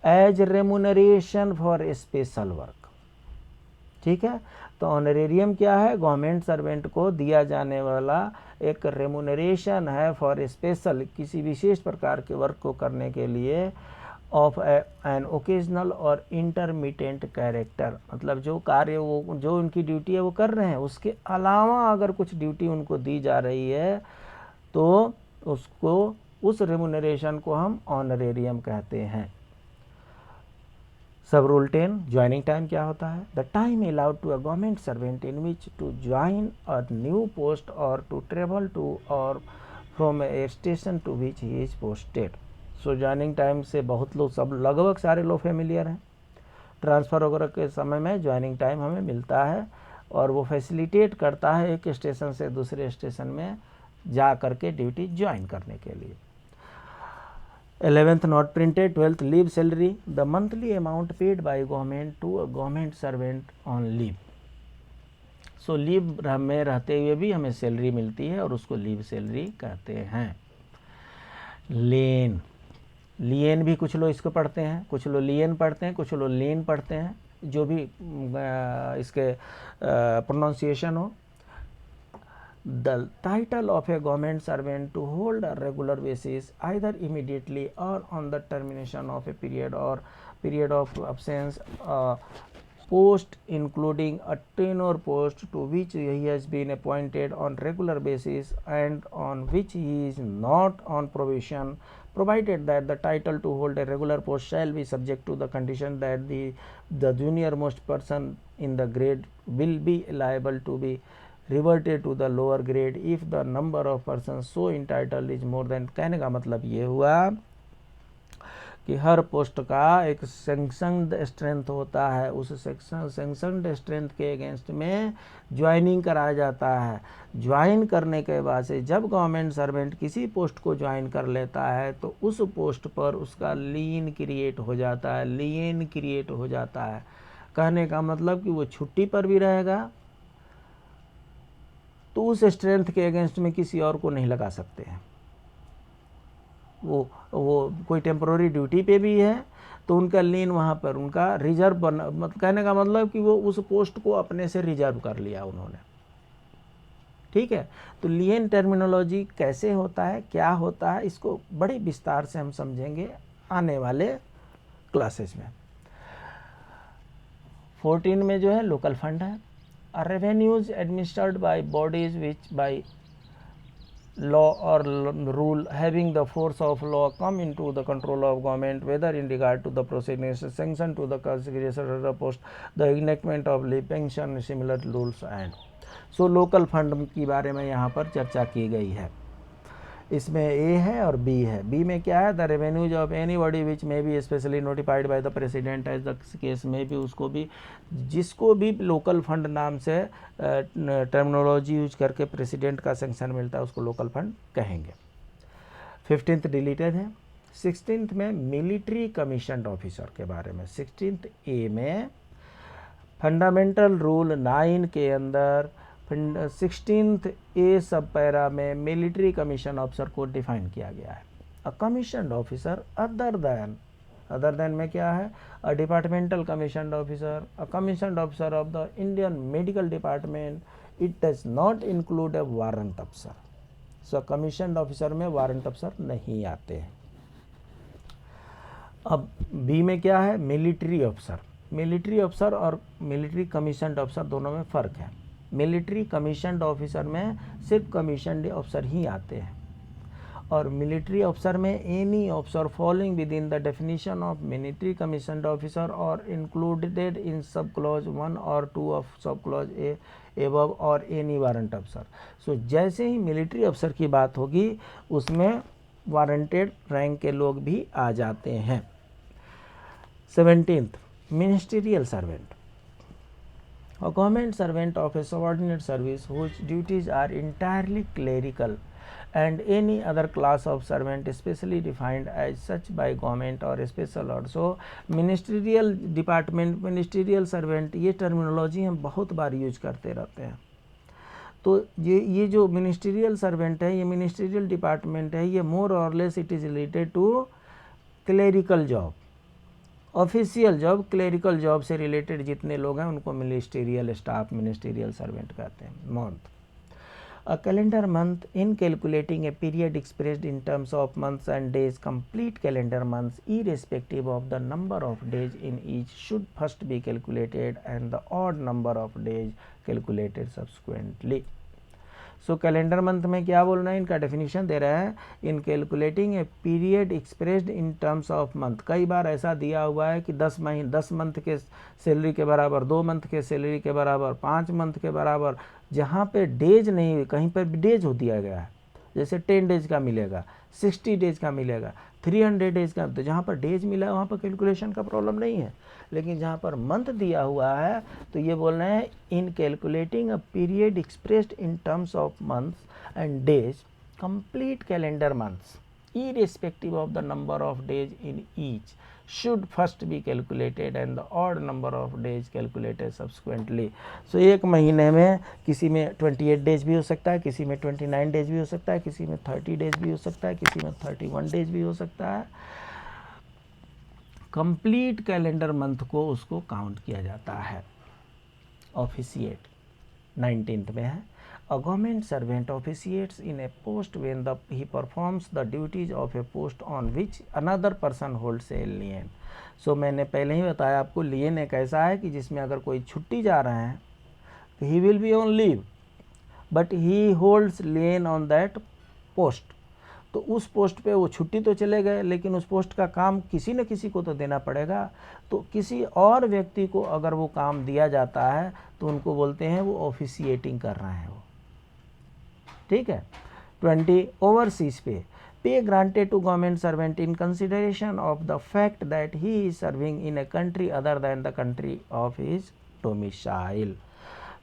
as remuneration for a special work। ठीक है, तो ऑनरेरियम क्या है, गवर्नमेंट सर्वेंट को दिया जाने वाला एक रेमुनरेशन है फॉर स्पेशल, किसी विशेष प्रकार के वर्क को करने के लिए, ऑफ एन ओकेजनल और इंटरमिटेंट कैरेक्टर, मतलब जो कार्य वो जो उनकी ड्यूटी है वो कर रहे हैं, उसके अलावा अगर कुछ ड्यूटी उनको दी जा रही है तो उसको, उस रेमुनरेशन को हम ऑनरेरियम कहते हैं। सब रूल 10 ज्वाइनिंग टाइम क्या होता है, the time allowed to a government servant in which to join a new post or to travel to or from a station to which he is posted. So joining time से बहुत लोग, सब लगभग सारे लोग फेमिलियर हैं। Transfer वगैरह के समय में ज्वाइनिंग टाइम हमें मिलता है और वो फैसिलिटेट करता है एक स्टेशन से दूसरे स्टेशन में जा करके ड्यूटी ज्वाइन करने के लिए। 11th not printed. 12th leave salary, the monthly amount paid by government to a government servant on leave. So leave में रहते हुए भी हमें सैलरी मिलती है और उसको लीव सैलरी कहते हैं। लेन, लियन भी कुछ लोग इसको पढ़ते हैं, कुछ लोग लियन पढ़ते हैं, कुछ लोग लेन पढ़ते हैं, जो भी इसके प्रोनाउंसिएशन हो। The title of a government servant to hold a regular basis either immediately or on the termination of a period or period of absence, post including a tenure post to which he has been appointed on regular basis and on which he is not on probation, provided that the title to hold a regular post shall be subject to the condition that the junior most person in the grade will be liable to be reverted to the lower grade if the number of persons so entitled is more than। कहने का मतलब ये हुआ कि हर post का एक sanctioned strength होता है, उस सैंक्शनड स्ट्रेंथ के अगेंस्ट में ज्वाइनिंग कराया जाता है। ज्वाइन करने के बाद से जब गवर्नमेंट सर्वेंट किसी पोस्ट को ज्वाइन कर लेता है तो उस पोस्ट पर उसका लीन क्रिएट हो जाता है, लीन क्रिएट हो जाता है। कहने का मतलब कि वो छुट्टी पर भी रहेगा तो उस स्ट्रेंथ के अगेंस्ट में किसी और को नहीं लगा सकते हैं। वो कोई टेम्पोररी ड्यूटी पे भी है तो उनका लीन वहाँ पर उनका रिजर्व बना, कहने का मतलब कि वो उस पोस्ट को अपने से रिजर्व कर लिया उन्होंने। ठीक है, तो लीन टर्मिनोलॉजी कैसे होता है, क्या होता है, इसको बड़े विस्तार से हम समझेंगे आने वाले क्लासेस में। 14 में जो है लोकल फंड है। Revenues administered by bodies which bye law or rule having the force of law come into the control of government, whether in regard to the proceedings sanction to the consideration of the post, the enactment of leave pension, similar rules and so local fund की बारे में यहाँ पर चर्चा की गई है। इसमें ए है और बी है। बी में क्या है, the revenues of any body which may be specially notified by the president as the case may be, उसको भी जिसको भी लोकल फंड नाम से टर्मिनोलॉजी यूज करके प्रेसिडेंट का सेंक्शन मिलता है उसको लोकल फंड कहेंगे। 15th डिलीटेड है। 16th में मिलिट्री कमीशन्ड ऑफिसर के बारे में। 16th ए में फंडामेंटल रूल 9 के अंदर 16th ए सब पैरा में मिलिट्री कमीशन ऑफिसर को डिफाइन किया गया है। अ कमीशन्ड ऑफिसर अदर देन में क्या है, a departmental commissioned officer, a commissioned officer of the Indian medical department, it does not include a warrant officer. So commissioned officer में warrant officer नहीं आते हैं। अब बी में क्या है, मिलिट्री ऑफिसर। मिलिट्री ऑफिसर और मिलिट्री कमीशन्ड ऑफिसर दोनों में फ़र्क है। मिलिट्री कमीशन्ड ऑफिसर में सिर्फ कमीशन्ड ऑफिसर ही आते हैं और मिलिट्री ऑफिसर में any officer following with in the definition of military commissioned officer और इंक्लूडेड इन सब क्लॉज 1 और 2 of sub clause A above और एनी वारंट ऑफिसर। सो जैसे ही मिलिट्री ऑफिसर की बात होगी उसमें वारंटेड रैंक के लोग भी आ जाते हैं। 17th ministerial servant. A government servant of a subordinate service whose duties are entirely clerical and any other class of servant specially defined as such by government or special order। So ministerial department, ministerial servant, ये terminology हम बहुत बार use करते रहते हैं। तो ये जो ministerial servant है, ये मिनिस्ट्रियल डिपार्टमेंट है, ये more or less it is related to clerical job. Official job, clerical job से रिलेटेड जितने लोग हैं उनको मिनिस्टीरियल स्टाफ, मिनिस्टीरियल सर्वेंट कहते हैं। Month, a calendar month in calculating a period expressed in terms of months and days, complete calendar months irrespective of the number of days in each should first be calculated and the odd number of days calculated subsequently। So calendar month में क्या बोल रहे हैं, इनका definition दे रहा है, इन calculating a period expressed in terms of month. कई बार ऐसा दिया हुआ है कि 10 मंथ के सैलरी के बराबर, 2 मंथ के सैलरी के बराबर, 5 मंथ के बराबर, जहाँ पे डेज नहीं, कहीं पर डेज हो दिया गया है, जैसे 10 डेज का मिलेगा, 60 डेज का मिलेगा, 300 डेज का। तो जहाँ पर डेज मिला है वहाँ पर कैलकुलेशन का प्रॉब्लम नहीं है, लेकिन जहाँ पर मंथ दिया हुआ है तो ये बोल रहे हैं इन calculating a period expressed in terms of months and days, complete calendar months irrespective of the number of days in each should first be calculated and the odd number of days calculated subsequently। so एक महीने में किसी में 28 days भी हो सकता है, किसी में 29 डेज भी हो सकता है, किसी में 30 डेज भी हो सकता है, किसी में 31 डेज भी हो सकता है। कंप्लीट कैलेंडर मंथ को उसको काउंट किया जाता है। ऑफिशिएट 19th में है, a government servant officiates in a post when he performs the duties of a post on which another person holds a lien। so मैंने पहले ही बताया आपको, लियन एक ऐसा है कि जिसमें अगर कोई छुट्टी जा रहे हैं तो he will be on leave but he holds lien on that post। तो उस पोस्ट पे वो छुट्टी तो चले गए, लेकिन उस पोस्ट का काम किसी न किसी को तो देना पड़ेगा। तो किसी और व्यक्ति को अगर वो काम दिया जाता है तो उनको बोलते हैं वो ऑफिशिएटिंग कर रहे हैं वो, ठीक है। 20 overseas pay granted to government servant in consideration of the fact that he is serving in a country other than the country of his domicile.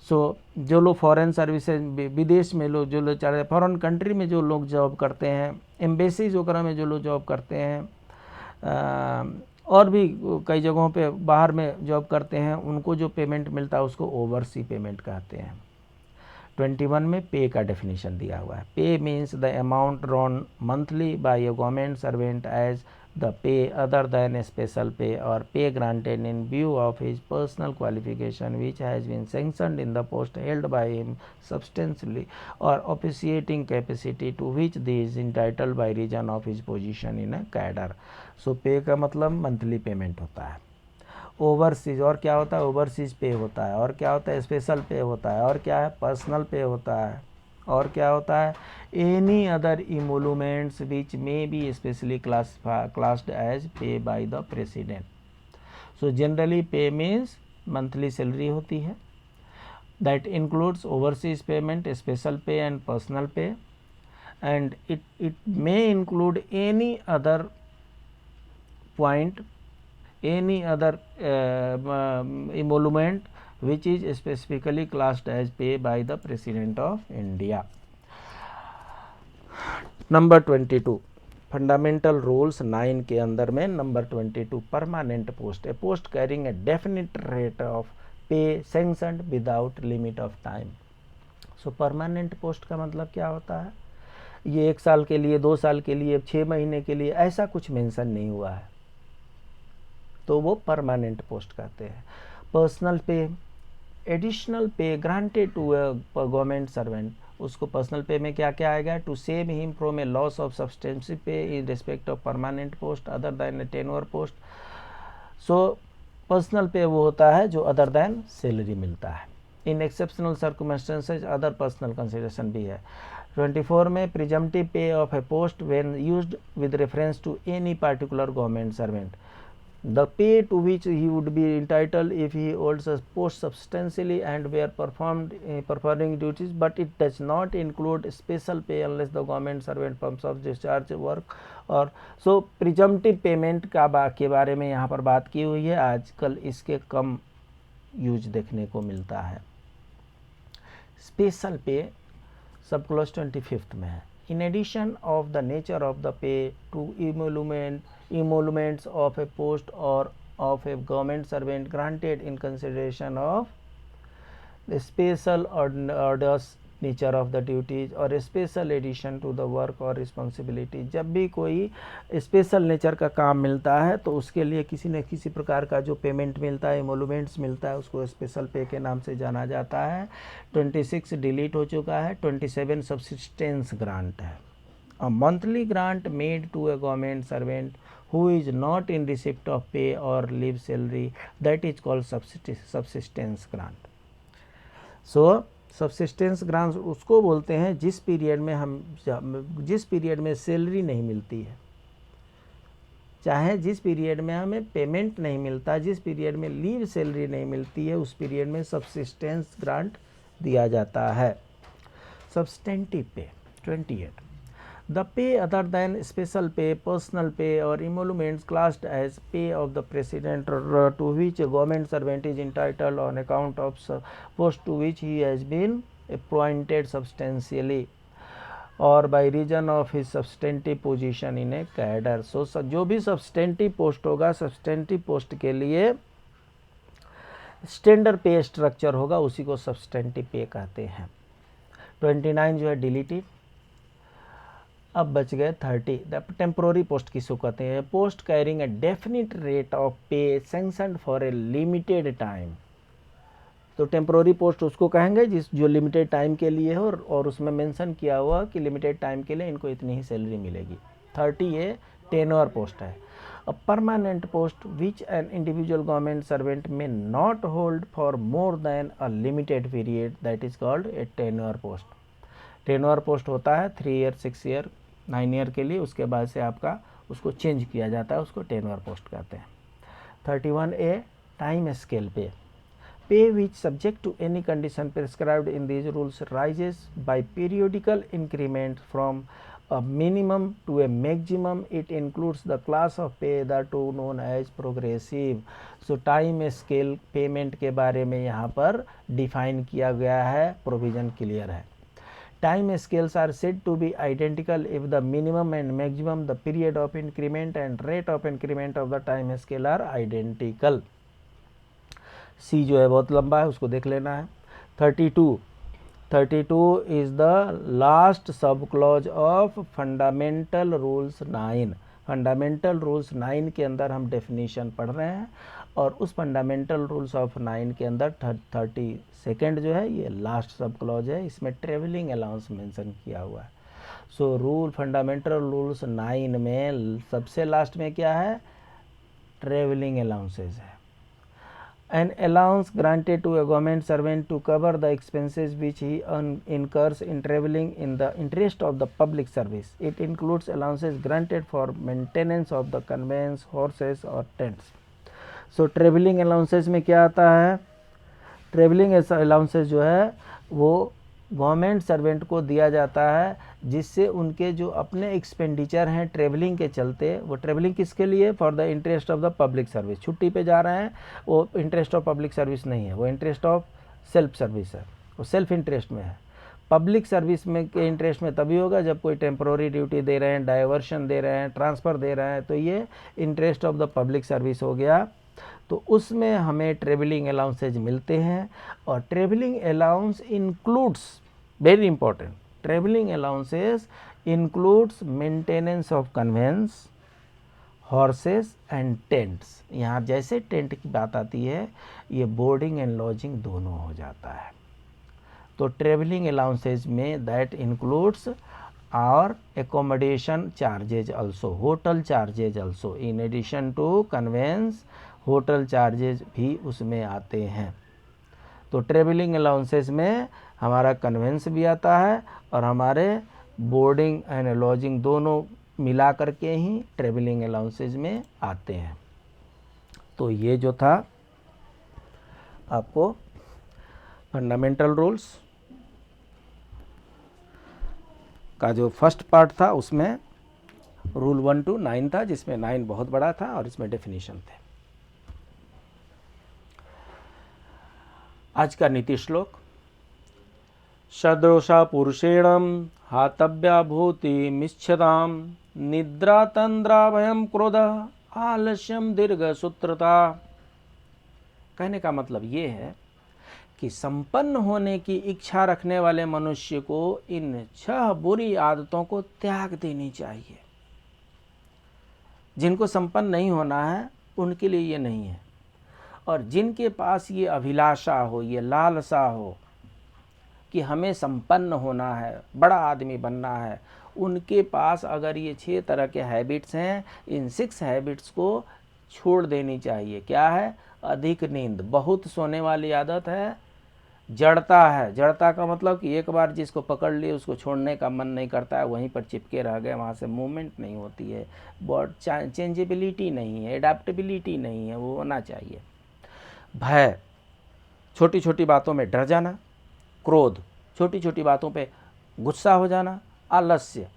So जो लोग फॉरेन सर्विसेज विदेश में लोग जो लोग चाहे फॉरेन कंट्री में जो लोग जॉब करते हैं, एम्बेसीज वगैरह में जो लोग जॉब करते हैं, और भी कई जगहों पे बाहर में जॉब करते हैं, उनको जो पेमेंट मिलता है उसको ओवरसी पेमेंट कहते हैं। 21 में पे का डेफिनेशन दिया हुआ है। Pay means the amount drawn monthly by a government servant as the pay other than a special pay or pay granted in view of his personal qualification which has been sanctioned in the post held by him substantially or officiating capacity to which he is entitled by reason of his position in a cadre। so pay का मतलब monthly payment होता है। Overseas और क्या होता है, overseas पे होता है, और क्या होता है, स्पेशल पे होता है, और क्या है, पर्सनल पे होता है, और क्या होता है, any other emoluments which may be specially classed as pay by the president. So generally pay means monthly salary होती है, that includes overseas payment, special pay and personal pay, and it may include any other point, any other emolument which is specifically classed as pay by the President of India। Number 22 fundamental rules 9 के अंदर में number 22 permanent post, a post carrying a definite rate of pay sanctioned without limit of time. So permanent post का मतलब क्या होता है, ये 1 साल के लिए, 2 साल के लिए, 6 महीने के लिए, ऐसा कुछ मेंशन नहीं हुआ है, तो वो परमानेंट पोस्ट कहते हैं। Personal pay, additional pay granted to a government servant, उसको पर्सनल पे में क्या क्या आएगा, to save him from a loss of substantive pay in respect of permanent post other than a tenure post. So personal pay वो होता है जो other than salary मिलता है। In exceptional circumstances other personal consideration भी है। 24 में presumptive pay of a post when used with reference to any particular government servant, the pay to which he would be entitled if he holds a post substantially and were performing duties, but it does not include special pay unless the government servant performs of discharge work। और so presumptive payment के बारे में यहाँ पर बात की हुई है, आजकल इसके कम यूज देखने को मिलता है। स्पेशल पे सब क्लॉज 25 में है। In addition of the nature of the pay to emoluments of a post or of a government servant granted in consideration of the special orders nature of the duties or a special addition to the work or responsibility। जब भी कोई special nature का काम मिलता है तो उसके लिए किसी न किसी प्रकार का जो पेमेंट मिलता है, एमोलूमेंट्स मिलता है, उसको स्पेशल पे के नाम से जाना जाता है। 26 डिलीट हो चुका है। 27 सब्सिस्टेंस ग्रांट है। A monthly grant made to a government servant who is not in receipt of pay or leave salary, that is called subsistence grant। So subsistence grants उसको बोलते हैं जिस पीरियड में सैलरी नहीं मिलती है, चाहे जिस पीरियड में हमें पेमेंट नहीं मिलता, जिस पीरियड में लीव सैलरी नहीं मिलती है, उस पीरियड में सबसिस्टेंस ग्रांट दिया जाता है। सब्सटेंटिव पे 28 the pay other than special pay, personal pay or emoluments classed as pay of the president to which a government servant is entitled on account of post to which he has been appointed substantially or by reason of his substantive position in a cadre। so जो भी substantive post होगा, substantive post के लिए standard पे structure होगा, उसी को substantive पे कहते हैं। 29 जो है डिलीटेड। अब बच गए 30। द टेम्पोररी पोस्ट किसको कहते हैं, post carrying a definite rate of pay sanctioned for a limited time. तो टेम्पोररी पोस्ट उसको कहेंगे जो लिमिटेड टाइम के लिए हो और उसमें मेंशन किया हुआ कि लिमिटेड टाइम के लिए इनको इतनी ही सैलरी मिलेगी। 30 ये टेन्योर पोस्ट है। A permanent post which an individual government servant may not hold for more than a limited period, that is called a tenure post. Tenure post होता है 3 ईयर, 6 ईयर, 9 ईयर के लिए, उसके बाद से आपका उसको चेंज किया जाता है, उसको टेन्योर पोस्ट कहते हैं। 31A टाइम स्केल पे which subject to any condition prescribed in these rules rises by periodical increment from a minimum to a maximum. It includes the class of pay that are known as progressive. So time scale payment के बारे में यहाँ पर define किया गया है, provision clear है। Time scales are said to be identical if the minimum and maximum, the period of increment and rate of increment of the time scale are identical. सी जो है बहुत लंबा है, उसको देख लेना है। 32 is the last sub clause of fundamental rules 9। Fundamental rules 9 के अंदर हम डेफिनेशन पढ़ रहे हैं, और उस फंडामेंटल रूल्स ऑफ 9 के अंदर 32nd जो है ये लास्ट सब क्लॉज है, इसमें ट्रेवलिंग अलाउंस मेंशन किया हुआ है। सो रूल फंडामेंटल रूल्स 9 में सबसे लास्ट में क्या है, ट्रेवलिंग अलाउंसेज है। An allowance granted to a government servant to cover the expenses which he incurs in travelling in the interest of the public service. It includes allowances granted for maintenance of the conveyance, horses or tents. So travelling allowances में क्या आता है, travelling allowances जो है वो government servant को दिया जाता है, जिससे उनके जो अपने एक्सपेंडिचर हैं ट्रेवलिंग के चलते, वो ट्रेवलिंग किसके लिए, for the interest of the public service. छुट्टी पे जा रहे हैं, वो इंटरेस्ट ऑफ पब्लिक सर्विस नहीं है, वो इंटरेस्ट ऑफ सेल्फ सर्विस है, वो सेल्फ इंटरेस्ट में है। पब्लिक सर्विस में के इंटरेस्ट में तभी होगा जब कोई टेम्प्रोरी ड्यूटी दे रहे हैं, डाइवर्शन दे रहे हैं, ट्रांसफ़र दे रहे हैं, तो ये interest of the public service हो गया। तो उसमें हमें ट्रेवलिंग अलाउंसेज मिलते हैं, और travelling allowance includes, very important, travelling allowances includes maintenance of conveyance, horses and tents. यहाँ जैसे टेंट की बात आती है, ये बोर्डिंग एंड लॉजिंग दोनों हो जाता है। तो ट्रेवलिंग अलाउंसेज में दैट इंक्लूड्स और accommodation charges also, hotel charges also, in addition to conveyance hotel charges भी उसमें आते हैं। तो ट्रेवलिंग अलाउंसेस में हमारा कन्वेंस भी आता है, और हमारे बोर्डिंग एंड लॉजिंग दोनों मिला करके ही ट्रेवलिंग अलाउंसेस में आते हैं। तो ये जो था आपको फंडामेंटल रूल्स का जो फर्स्ट पार्ट था, उसमें रूल 1 to 9 था, जिसमें 9 बहुत बड़ा था और इसमें डेफिनेशन थे। आज का नीति श्लोक, सदृशा पुरुषेण हातव्या भूति मिच्छताम, निद्रा तंद्रा भयम क्रोध आलस्यम दीर्घ सूत्रता। कहने का मतलब ये है कि संपन्न होने की इच्छा रखने वाले मनुष्य को इन 6 बुरी आदतों को त्याग देनी चाहिए। जिनको संपन्न नहीं होना है उनके लिए ये नहीं है, और जिनके पास ये अभिलाषा हो, ये लालसा हो कि हमें संपन्न होना है, बड़ा आदमी बनना है, उनके पास अगर ये 6 तरह के हैबिट्स हैं, इन 6 हैबिट्स को छोड़ देनी चाहिए। क्या है, अधिक नींद, बहुत सोने वाली आदत है, जड़ता है, जड़ता का मतलब कि एक बार जिसको पकड़ लिए उसको छोड़ने का मन नहीं करता है, वहीं पर चिपके रह गए, वहाँ से मूवमेंट नहीं होती है, बहुत चेंजेबिलिटी नहीं है, एडाप्टेबिलिटी नहीं है, वो होना चाहिए। भय, छोटी छोटी बातों में डर जाना, क्रोध, छोटी छोटी बातों पे गुस्सा हो जाना, आलस्य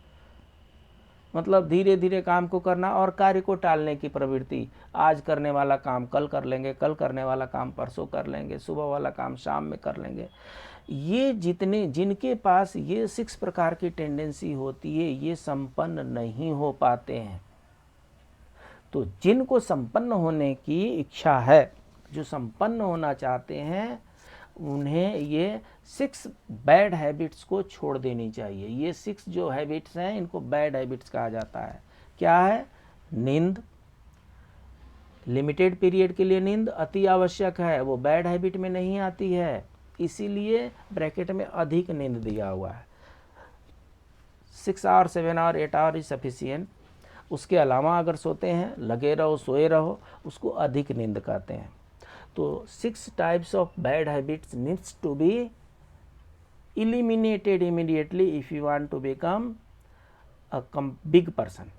मतलब धीरे धीरे काम को करना और कार्य को टालने की प्रवृत्ति, आज करने वाला काम कल कर लेंगे, कल करने वाला काम परसों कर लेंगे, सुबह वाला काम शाम में कर लेंगे। ये जिनके पास ये 6 प्रकार की टेंडेंसी होती है, ये संपन्न नहीं हो पाते हैं। तो जिनको संपन्न होने की इच्छा है, जो संपन्न होना चाहते हैं, उन्हें ये 6 बैड हैबिट्स को छोड़ देनी चाहिए। ये 6 जो हैबिट्स हैं, इनको बैड हैबिट्स कहा जाता है। क्या है, नींद, लिमिटेड पीरियड के लिए नींद अति आवश्यक है, वो बैड हैबिट में नहीं आती है, इसीलिए ब्रैकेट में अधिक नींद दिया हुआ है। 6 hour 7 hour 8 hour is sufficient. उसके अलावा अगर सोते हैं, लगे रहो, सोए रहो, उसको अधिक नींद कहते हैं। तो 6 types of bad habits needs to be eliminated immediately if you want to become a big person.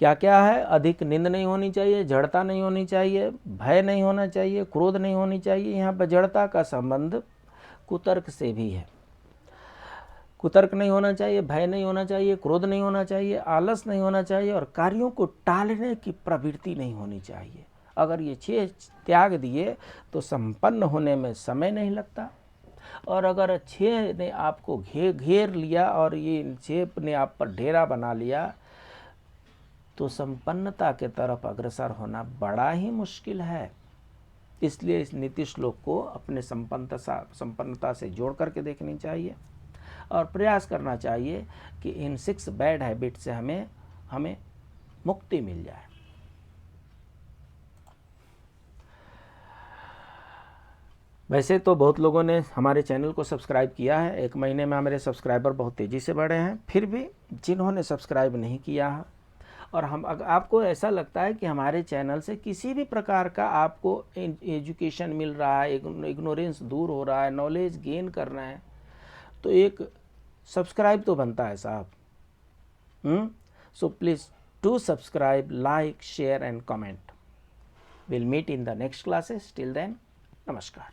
क्या क्या है? अधिक नींद नहीं होनी चाहिए, जड़ता नहीं होनी चाहिए, भय नहीं होना चाहिए, क्रोध नहीं होनी चाहिए। यहाँ पर जड़ता का संबंध कुतर्क से भी है। कुतर्क नहीं होना चाहिए, भय नहीं होना चाहिए, क्रोध नहीं होना चाहिए, आलस नहीं होना चाहिए और कार्यों को टालने की प्रवृत्ति नहीं होनी चाहिए। अगर ये 6 त्याग दिए तो संपन्न होने में समय नहीं लगता। और अगर 6 ने आपको घेर लिया और ये 6 ने आप पर डेरा बना लिया तो संपन्नता के तरफ अग्रसर होना बड़ा ही मुश्किल है। इसलिए इस नीति श्लोक को अपने संपन्नता से जोड़ करके देखनी चाहिए और प्रयास करना चाहिए कि इन 6 बैड हैबिट से हमें मुक्ति मिल जाए। वैसे तो बहुत लोगों ने हमारे चैनल को सब्सक्राइब किया है, 1 महीने में हमारे सब्सक्राइबर बहुत तेज़ी से बढ़े हैं। फिर भी जिन्होंने सब्सक्राइब नहीं किया है और आपको ऐसा लगता है कि हमारे चैनल से किसी भी प्रकार का आपको एजुकेशन मिल रहा है, इग्नोरेंस दूर हो रहा है, नॉलेज गेन करना है, तो एक सब्सक्राइब तो बनता है साहब। So please do subscribe, like, share and comment. We'll meet in the next classes. Till then, namaskar.